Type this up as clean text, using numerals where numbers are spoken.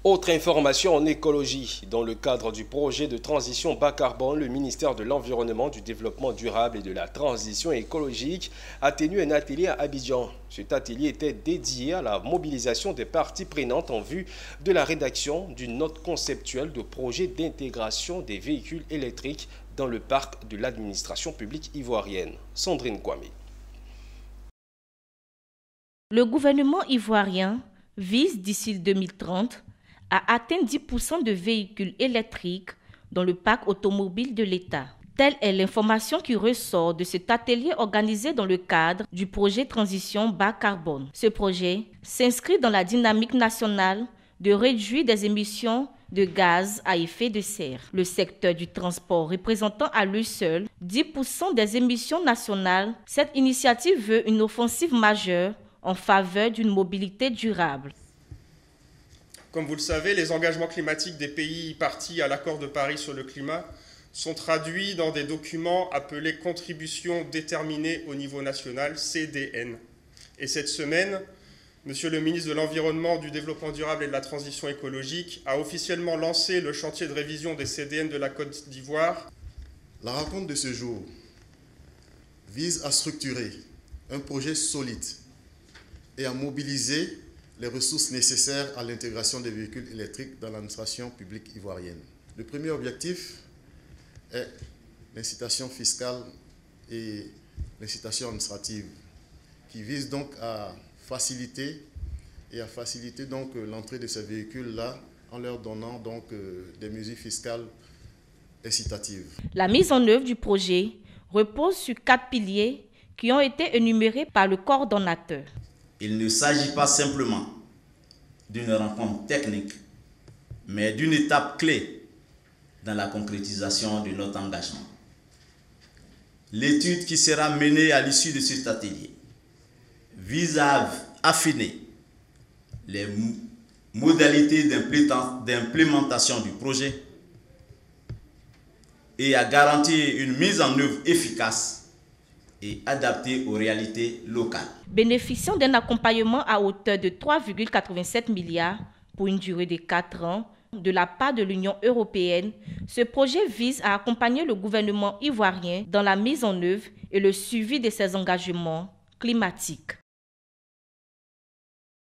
Autre information en écologie. Dans le cadre du projet de transition bas carbone, le ministère de l'Environnement, du Développement durable et de la Transition écologique a tenu un atelier à Abidjan. Cet atelier était dédié à la mobilisation des parties prenantes en vue de la rédaction d'une note conceptuelle de projet d'intégration des véhicules électriques dans le parc de l'administration publique ivoirienne. Sandrine Kwame. Le gouvernement ivoirien vise d'ici 2030 à atteindre 10% de véhicules électriques dans le parc automobile de l'État. Telle est l'information qui ressort de cet atelier organisé dans le cadre du projet Transition bas carbone. Ce projet s'inscrit dans la dynamique nationale de réduire des émissions de gaz à effet de serre. Le secteur du transport représentant à lui seul 10% des émissions nationales, cette initiative veut une offensive majeure en faveur d'une mobilité durable. Comme vous le savez, les engagements climatiques des pays parties à l'accord de Paris sur le climat sont traduits dans des documents appelés Contributions déterminées au niveau national, CDN. Et cette semaine, Monsieur le ministre de l'Environnement, du Développement durable et de la Transition écologique a officiellement lancé le chantier de révision des CDN de la Côte d'Ivoire. La rencontre de ce jour vise à structurer un projet solide et à mobiliser les ressources nécessaires à l'intégration des véhicules électriques dans l'administration publique ivoirienne. Le premier objectif est l'incitation fiscale et l'incitation administrative qui vise donc à faciliter l'entrée de ces véhicules-là en leur donnant donc des mesures fiscales incitatives. La mise en œuvre du projet repose sur 4 piliers qui ont été énumérés par le coordonnateur. Il ne s'agit pas simplement d'une rencontre technique, mais d'une étape clé dans la concrétisation de notre engagement. L'étude qui sera menée à l'issue de cet atelier vise à affiner les modalités d'implémentation du projet et à garantir une mise en œuvre efficace et adapté aux réalités locales. Bénéficiant d'un accompagnement à hauteur de 3,87 milliards pour une durée de 4 ans de la part de l'Union européenne, ce projet vise à accompagner le gouvernement ivoirien dans la mise en œuvre et le suivi de ses engagements climatiques.